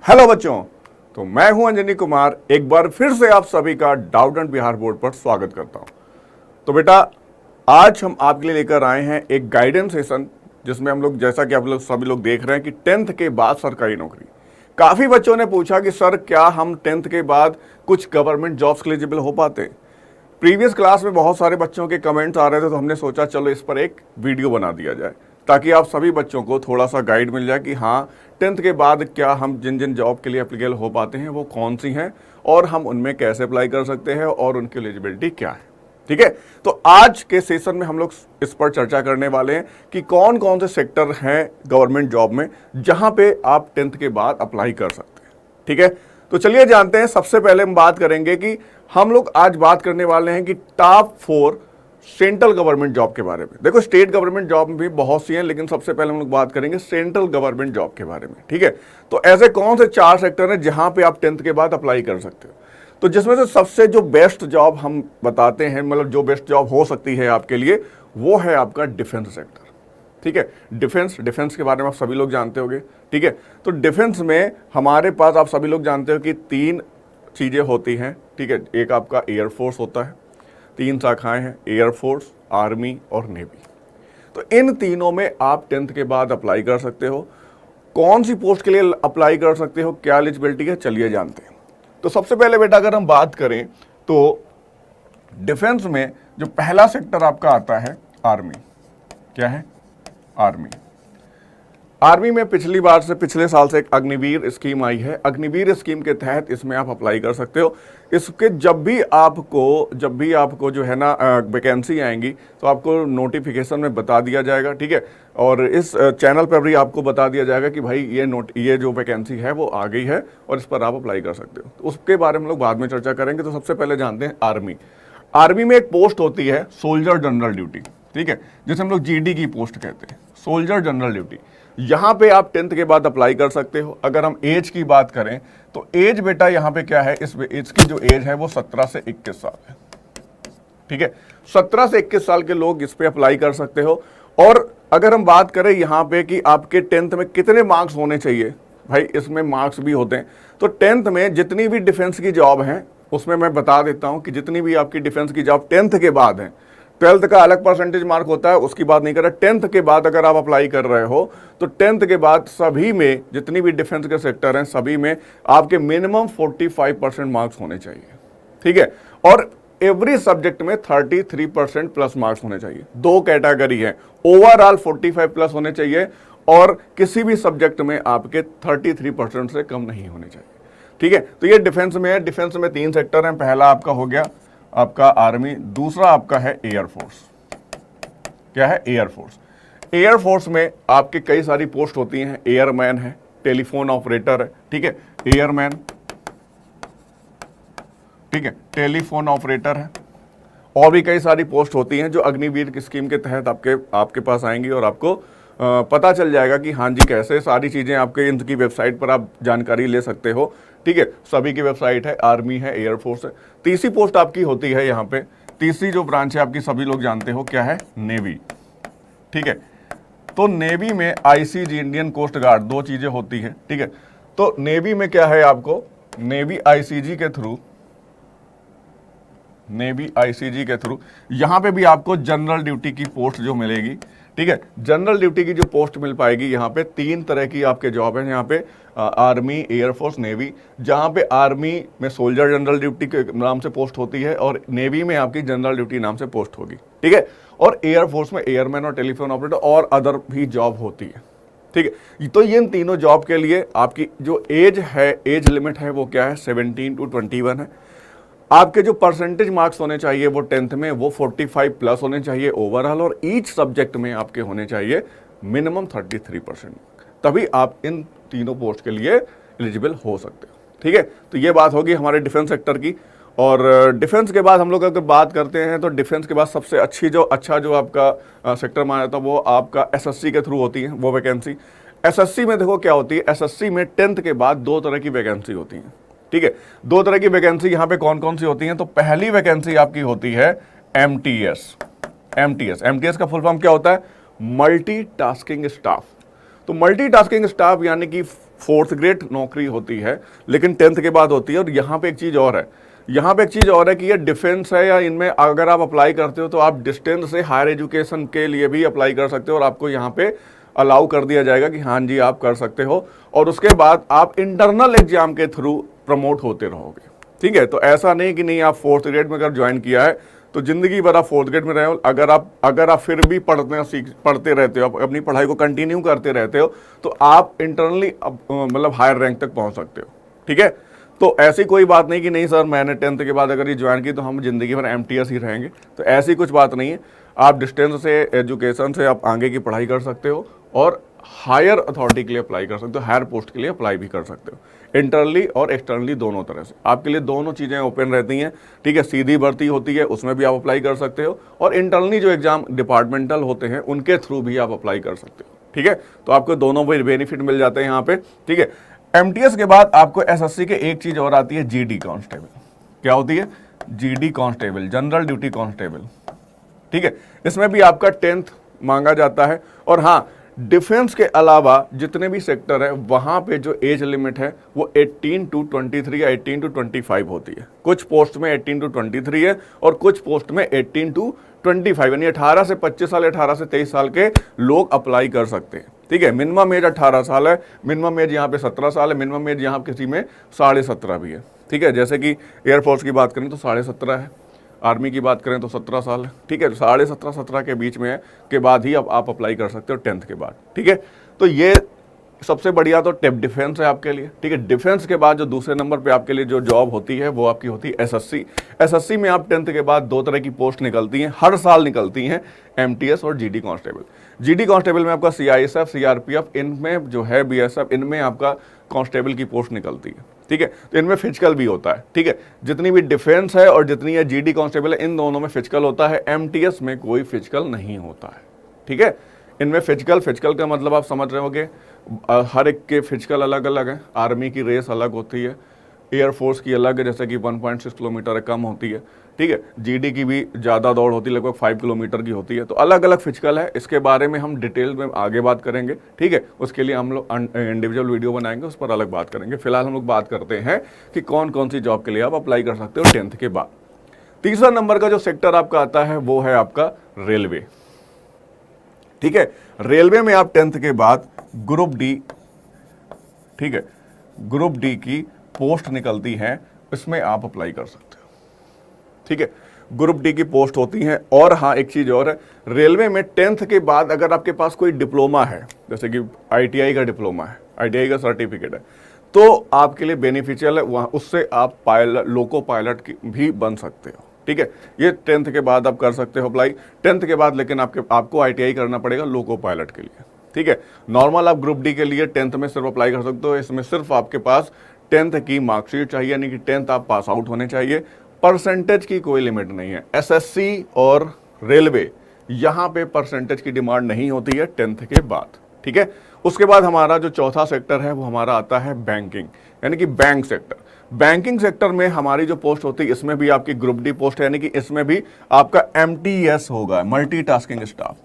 Hello बच्चों, तो मैं हूं अंजनी कुमार। एक बार फिर से आप सभी का डाउट एंड बिहार बोर्ड पर स्वागत करता हूं। तो बेटा, आज हम आपके लिए लेकर आए हैं एक गाइडेंस सेशन, जिसमें हम लोग, जैसा कि आप लोग सभी लोग देख रहे हैं कि 10th के बाद सरकारी नौकरी। काफी बच्चों ने पूछा कि सर क्या हम 10th के बाद कुछ गवर्नमेंट जॉब्स के एलिजिबल हो पाते हैं। प्रीवियस क्लास में बहुत सारे बच्चों के कमेंट्स आ रहे थे, तो हमने सोचा चलो इस पर एक वीडियो बना दिया जाए, ताकि आप सभी बच्चों को थोड़ा सा गाइड मिल जाए कि हाँ 10th के बाद क्या हम जिन जिन जॉब के लिए एप्लीकेबल हो पाते हैं वो कौन सी हैं और हम उनमें कैसे अप्लाई कर सकते हैं और उनकी एलिजिबिलिटी क्या है। ठीक है, तो आज के सेशन में हम लोग इस पर चर्चा करने वाले हैं कि कौन कौन से सेक्टर हैं गवर्नमेंट जॉब में जहां पे आप 10th के बाद अप्लाई कर सकते हैं। ठीक है, तो चलिए जानते हैं। सबसे पहले हम बात करेंगे कि हम लोग आज बात करने वाले हैं कि टॉप 4 सेंट्रल गवर्नमेंट जॉब के बारे में। देखो, स्टेट गवर्नमेंट जॉब भी बहुत सी हैं, लेकिन सबसे पहले हम लोग बात करेंगे सेंट्रल गवर्नमेंट जॉब के बारे में। ठीक है, तो ऐसे कौन से 4 सेक्टर हैं जहां पे आप 10th के बाद अप्लाई कर सकते हो। तो जिसमें से सबसे जो बेस्ट जॉब हम बताते हैं, मतलब जो बेस्ट जॉब हो सकती है आपके लिए, वो है आपका डिफेंस सेक्टर। ठीक है, डिफेंस के बारे में आप सभी लोग जानते होंगे। ठीक है, तो डिफेंस में हमारे पास आप सभी लोग जानते हो कि 3 चीजें होती हैं। ठीक है, एक आपका एयरफोर्स होता है, 3 शाखाएं हैं, एयरफोर्स, आर्मी और नेवी। तो इन तीनों में आप 10th के बाद अप्लाई कर सकते हो। कौन सी पोस्ट के लिए अप्लाई कर सकते हो, क्या एलिजिबिलिटी है, चलिए जानते हैं। तो सबसे पहले बेटा, अगर हम बात करें तो डिफेंस में जो पहला सेक्टर आपका आता है आर्मी। क्या है? आर्मी। आर्मी में पिछले साल से एक अग्निवीर स्कीम आई है। अग्निवीर स्कीम के तहत इसमें आप अप्लाई कर सकते हो। इसके जब भी आपको जो है ना वैकेंसी आएंगी, तो आपको नोटिफिकेशन में बता दिया जाएगा। ठीक है, और इस चैनल पर भी आपको बता दिया जाएगा कि भाई ये जो वैकेंसी है वो आ गई है और इस पर आप अप्लाई कर सकते हो। तो उसके बारे में लोग बाद में चर्चा करेंगे। तो सबसे पहले जानते हैं आर्मी। आर्मी में एक पोस्ट होती है सोल्जर जनरल ड्यूटी। ठीक है, जिसे हम लोग जीडी की पोस्ट कहते हैं, सोल्जर जनरल ड्यूटी। यहां पे आप 10th के बाद अप्लाई कर सकते हो। अगर हम एज की बात करें तो एज बेटा यहां पे क्या है, इस एज की जो एज है वो 17 से 21 साल है। ठीक है, 17 से 21 साल के लोग इस पे अप्लाई कर सकते हो। और अगर हम बात करें यहां पे कि आपके 10th में कितने मार्क्स होने चाहिए, भाई इसमें मार्क्स भी होते हैं। तो 10th में जितनी भी डिफेंस की जॉब है, उसमें मैं बता देता हूं कि जितनी भी आपकी डिफेंस की जॉब 10th के बाद है, 12th का अलग परसेंटेज मार्क होता है, उसकी बात नहीं कर रहा। 10th के बाद अगर आप अप्लाई कर रहे हो तो 10th के बाद सभी में जितनी भी डिफेंस के सेक्टर हैं, सभी में आपके मिनिमम 45% मार्क्स होने चाहिए। ठीक है, और एवरी सब्जेक्ट में 33% प्लस मार्क्स होने चाहिए। 2 कैटेगरी है, ओवरऑल 45 प्लस होने चाहिए और किसी भी सब्जेक्ट में आपके 33% से कम नहीं होने चाहिए। ठीक है, तो ये डिफेंस में है। डिफेंस में 3 सेक्टर हैं। पहला आपका हो गया आपका आर्मी, दूसरा आपका है एयरफोर्स। क्या है? एयरफोर्स। एयरफोर्स में आपके कई सारी पोस्ट होती हैं। एयरमैन है, टेलीफोन ऑपरेटर है। ठीक है, एयरमैन, ठीक है, टेलीफोन ऑपरेटर है, और भी कई सारी पोस्ट होती हैं जो अग्निवीर की स्कीम के तहत आपके पास आएंगी और आपको पता चल जाएगा कि हाँ जी कैसे सारी चीजें आपके इनकी वेबसाइट पर आप जानकारी ले सकते हो। ठीक है, सभी की वेबसाइट है, आर्मी है, एयरफोर्स है। तीसरी पोस्ट आपकी होती है यहाँ पे, तीसरी जो ब्रांच है आपकी सभी लोग जानते हो, क्या है? नेवी। ठीक है, तो नेवी में आईसीजी, इंडियन कोस्ट गार्ड, 2 चीजें होती है। ठीक है, तो नेवी में क्या है, आपको नेवी आईसीजी के थ्रू यहां पे भी आपको जनरल ड्यूटी की पोस्ट जो मिलेगी। ठीक है, जनरल ड्यूटी की जो पोस्ट मिल पाएगी, यहाँ पे 3 तरह की आपके जॉब है। यहाँ पे आर्मी, एयरफोर्स, नेवी। जहाँ पे आर्मी में सोल्जर जनरल ड्यूटी के नाम से पोस्ट होती है और नेवी में आपकी जनरल ड्यूटी नाम से पोस्ट होगी। ठीक है, और एयरफोर्स में एयरमैन और टेलीफोन ऑपरेटर और अदर भी जॉब होती है। ठीक है, तो इन तीनों जॉब के लिए आपकी जो एज है, एज लिमिट है वो क्या है? 17 to 21 है। आपके जो परसेंटेज मार्क्स होने चाहिए वो 10th में वो 45 प्लस होने चाहिए ओवरऑल, और ईच सब्जेक्ट में आपके होने चाहिए मिनिमम 33%। तभी आप इन तीनों पोस्ट के लिए एलिजिबल हो सकते हो। ठीक है, तो ये बात होगी हमारे डिफेंस सेक्टर की। और डिफेंस के बाद हम लोग अगर बात करते हैं तो डिफेंस के बाद सबसे अच्छा जो आपका सेक्टर माना जाता है वो आपका एसएससी के थ्रू होती है वो वैकेंसी। एसएससी में देखो क्या होती है, एसएससी में 10th के बाद 2 तरह की वैकेंसी होती है। ठीक है, 2 तरह की वैकेंसी यहाँ पे कौन कौन सी होती हैं? तो पहली वैकेंसी आपकी होती है एमटीएस। एमटीएस का फुल फॉर्म क्या होता है? Multitasking staff. तो मल्टीटास्किंग स्टाफ यानी कि 4th ग्रेड नौकरी होती है, लेकिन 10th के बाद होती है। और यहाँ पे एक चीज़ और है, कि ये डिफेंस है, या इनमें अगर आप अप्लाई करते हो तो आप डिस्टेंस से हायर एजुकेशन के लिए भी अप्लाई कर सकते हो, और आपको यहाँ पे अलाउ कर दिया जाएगा कि हाँ जी आप कर सकते हो। और उसके बाद आप इंटरनल एग्जाम के थ्रू प्रमोट होते रहोगे, ठीक है। तो ऐसा नहीं कि नहीं आप 4th ग्रेड में अगर ज्वाइन किया है तो जिंदगी भर आप 4th ग्रेड में रहे हो। अगर आप फिर भी पढ़ते रहते हो, अपनी पढ़ाई को कंटिन्यू करते रहते हो, तो आप इंटरनली मतलब हायर रैंक तक पहुंच सकते हो, ठीक है। तो ऐसी कोई बात नहीं कि नहीं सर मैंने 10th के बाद अगर ये ज्वाइन की तो हम जिंदगी भर MTS ही रहेंगे, तो ऐसी कुछ बात नहीं है। आप डिस्टेंस से एजुकेशन से आप आगे की पढ़ाई कर सकते हो और हायर अथॉरिटी के लिए अप्लाई कर सकते हो, हायर पोस्ट के लिए अप्लाई भी कर सकते हो, इंटरनली और एक्सटर्नली दोनों तरह से आपके लिए दोनों चीज़ें ओपन रहती हैं, ठीक है। सीधी भर्ती होती है, उसमें भी आप अप्लाई कर सकते हो, और इंटरनली जो एग्जाम डिपार्टमेंटल होते हैं उनके थ्रू भी आप अप्लाई कर सकते हो, ठीक है। तो आपको दोनों बेनिफिट मिल जाते हैं यहाँ पे, ठीक है। MTS के बाद आपको SSC के एक चीज़ और आती है, GD कांस्टेबल। क्या होती है? GD constable, general duty constable, ठीक है। इसमें भी आपका 10th मांगा जाता है। और हाँ, डिफेंस के अलावा जितने भी सेक्टर है वहां पे जो एज लिमिट है वो 18 to 23 या 18 to 25 होती है। कुछ पोस्ट में 18 to 23 है, और कुछ पोस्ट में 18 to 25, यानी 18 से 25 साल, 18 से 23 साल के लोग अप्लाई कर सकते हैं, ठीक है। मिनिमम एज 18 साल है, मिनिमम एज यहाँ पे 17 साल है, मिनिमम एज यहाँ किसी में 17.5 भी है, ठीक है। जैसे कि एयरफोर्स की बात करें तो 17.5 है, आर्मी की बात करें तो 17 साल है, ठीक है। 17.5-17 के बीच में के बाद ही अब आप अप्लाई कर सकते हो 10th के बाद, ठीक है। तो ये सबसे बढ़िया तो डिफेंस है आपके लिए, ठीक है। डिफेंस के बाद जो दूसरे नंबर पे आपके लिए जो जॉब होती है वो आपकी होती है SSC। SSC में आप 10th के बाद 2 तरह की पोस्ट निकलती हैं, हर साल निकलती हैं, MTS और GD कांस्टेबल। GD कांस्टेबल में आपका CISF, CRPF, इनमें जो है BSF, इनमें आपका कांस्टेबल की पोस्ट निकलती है, ठीक है। तो इनमें फिजिकल भी होता है, ठीक है। जितनी भी डिफेंस है और जितनी है GD कांस्टेबल है, इन दोनों में फिजिकल होता है। MTS में कोई फिजिकल नहीं होता है, ठीक है। इनमें फिजिकल का मतलब आप समझ रहे होगे, हर एक के फिजिकल अलग अलग है। आर्मी की रेस अलग होती है, एयरफोर्स की अलग है, जैसे कि 1.6 किलोमीटर कम होती है, ठीक है। GD की भी ज़्यादा दौड़ होती है, लगभग 5 किलोमीटर की होती है। तो अलग अलग फिजिकल है, इसके बारे में हम डिटेल में आगे बात करेंगे, ठीक है। उसके लिए हम लोग इंडिविजुअल वीडियो बनाएंगे, उस पर अलग बात करेंगे। फिलहाल हम लोग बात करते हैं कि कौन कौन सी जॉब के लिए आप अप्लाई कर सकते हो 10th के बाद। तीसरा नंबर का जो सेक्टर आपका आता है वो है आपका रेलवे, ठीक है। रेलवे में आप 10th के बाद ग्रुप D, ठीक है, ग्रुप D की पोस्ट निकलती है, इसमें आप अप्लाई कर सकते हो, ठीक है। ग्रुप D की पोस्ट होती हैं। और हाँ, एक चीज़ और है, रेलवे में 10th के बाद अगर आपके पास कोई डिप्लोमा है, जैसे कि ITI का डिप्लोमा है, ITI का सर्टिफिकेट है, तो आपके लिए बेनिफिशियल है, वहाँ उससे आप लोको पायलट भी बन सकते हो, ठीक है। ये 10th के बाद आप कर सकते हो अप्लाई। 10th के बाद लेकिन आपको ITI करना पड़ेगा लोको पायलट के लिए, ठीक है। नॉर्मल आप ग्रुप D के लिए 10th में सिर्फ अप्लाई कर सकते हो। इसमें सिर्फ आपके पास 10th की मार्कशीट चाहिए, यानी कि 10th आप पास आउट होने चाहिए। परसेंटेज की कोई लिमिट नहीं है। SSC और रेलवे यहाँ पे परसेंटेज की डिमांड नहीं होती है 10th के बाद, ठीक है। उसके बाद हमारा जो चौथा सेक्टर है वो हमारा आता है बैंकिंग, यानी कि बैंक सेक्टर। बैंकिंग सेक्टर में हमारी जो पोस्ट होती है, इसमें भी आपकी ग्रुप D पोस्ट है, यानी कि इसमें भी आपका MTS होगा, मल्टीटास्किंग स्टाफ,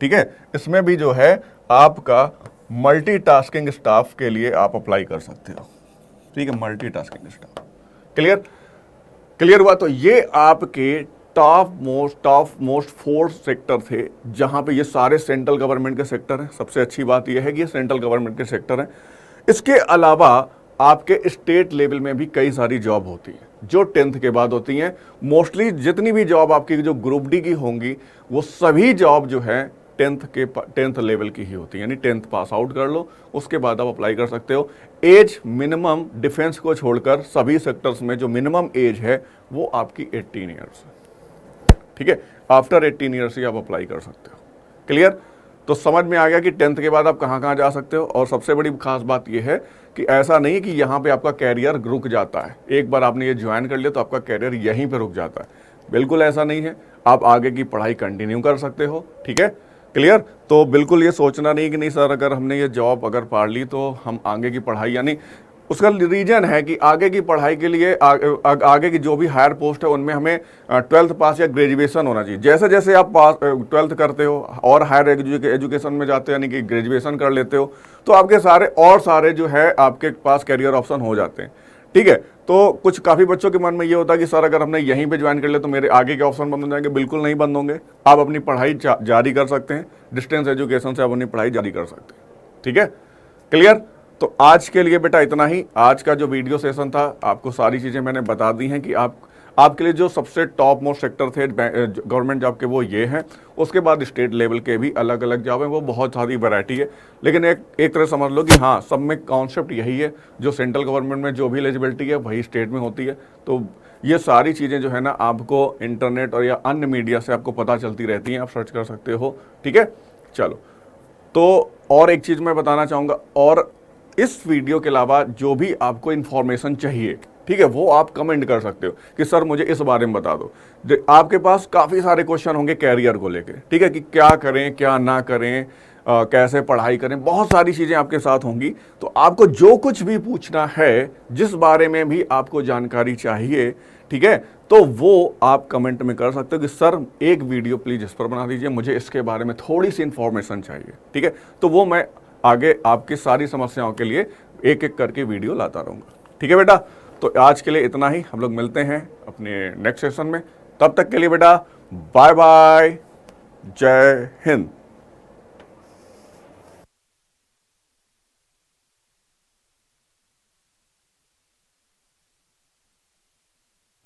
ठीक है। इसमें भी जो है आपका मल्टीटास्किंग स्टाफ के लिए आप अप्लाई कर सकते हो, ठीक है, मल्टीटास्किंग स्टाफ। क्लियर हुआ? तो ये आपके टॉप मोस्ट 4 सेक्टर थे, जहां पे ये सारे सेंट्रल गवर्नमेंट के सेक्टर हैं। सबसे अच्छी बात ये है कि ये सेंट्रल गवर्नमेंट के सेक्टर हैं। इसके अलावा आपके स्टेट लेवल में भी कई सारी जॉब होती है जो 10th के बाद होती हैं। मोस्टली जितनी भी जॉब आपकी जो ग्रुप D की होंगी, वो सभी जॉब जो है 10th लेवल की ही होती है, यानी 10th पास आउट कर लो, उसके बाद आप अप्लाई कर सकते हो। एज मिनिमम डिफेंस को छोड़कर सभी सेक्टर्स में जो मिनिमम एज है वो आपकी 18 ईयर्स है, ठीक है। आफ्टर 18 ईयर्स ही आप अप्लाई कर सकते हो। क्लियर? तो समझ में आ गया कि 10th के बाद आप कहाँ कहाँ जा सकते हो। और सबसे बड़ी खास बात यह है कि ऐसा नहीं कि यहाँ पे आपका कैरियर रुक जाता है, एक बार आपने ये ज्वाइन कर लिया तो आपका कैरियर यहीं पे रुक जाता है। बिल्कुल ऐसा नहीं है, आप आगे की पढ़ाई कंटिन्यू कर सकते हो, ठीक है। क्लियर? तो बिल्कुल ये सोचना नहीं कि नहीं सर अगर हमने ये जॉब अगर पा ली तो हम आगे की पढ़ाई, यानी उसका रीजन है कि आगे की पढ़ाई के लिए आगे की जो भी हायर पोस्ट है उनमें हमें 12th पास या ग्रेजुएशन होना चाहिए। जैसे जैसे आप पास 12th करते हो और हायर एजुकेशन में जाते हो, यानी कि ग्रेजुएशन कर लेते हो, तो आपके सारे जो है आपके पास कैरियर ऑप्शन हो जाते हैं। ठीक है, तो कुछ काफ़ी बच्चों के मन में ये होता है कि सर अगर हमने यहीं पे ज्वाइन कर लिया तो मेरे आगे के ऑप्शन बंद हो जाएंगे। बिल्कुल नहीं बंद होंगे, आप अपनी पढ़ाई जारी कर सकते हैं, डिस्टेंस एजुकेशन से आप अपनी पढ़ाई जारी कर सकते हैं। ठीक है, क्लियर। तो आज के लिए बेटा इतना ही। आज का जो वीडियो सेशन था, आपको सारी चीज़ें मैंने बता दी हैं कि आपके लिए जो सबसे टॉप मोस्ट सेक्टर थे गवर्नमेंट जॉब के वो ये हैं। उसके बाद स्टेट लेवल के भी अलग अलग जॉब हैं, वो बहुत सारी वैरायटी है, लेकिन एक तरह समझ लो कि हाँ, सब में कॉन्सेप्ट यही है, जो सेंट्रल गवर्नमेंट में जो भी एलिजिबिलिटी है वही स्टेट में होती है। तो ये सारी चीज़ें जो है ना, आपको इंटरनेट और या अन्य मीडिया से आपको पता चलती रहती हैं, आप सर्च कर सकते हो। ठीक है, चलो। तो और एक चीज़ मैं बताना चाहूँगा, और इस वीडियो के अलावा जो भी आपको इन्फॉर्मेशन चाहिए, ठीक है, वो आप कमेंट कर सकते हो कि सर मुझे इस बारे में बता दो। आपके पास काफ़ी सारे क्वेश्चन होंगे कैरियर को लेके, ठीक है, कि क्या करें क्या ना करें, कैसे पढ़ाई करें, बहुत सारी चीज़ें आपके साथ होंगी। तो आपको जो कुछ भी पूछना है, जिस बारे में भी आपको जानकारी चाहिए, ठीक है, तो वो आप कमेंट में कर सकते हो कि सर एक वीडियो प्लीज़ इस पर बना दीजिए, मुझे इसके बारे में थोड़ी सी इन्फॉर्मेशन चाहिए। ठीक है, तो वो मैं आगे आपकी सारी समस्याओं के लिए एक एक करके वीडियो लाता रहूँगा। ठीक है बेटा, तो आज के लिए इतना ही। हम लोग मिलते हैं अपने नेक्स्ट सेशन में। तब तक के लिए बेटा बाय बाय, जय हिंद।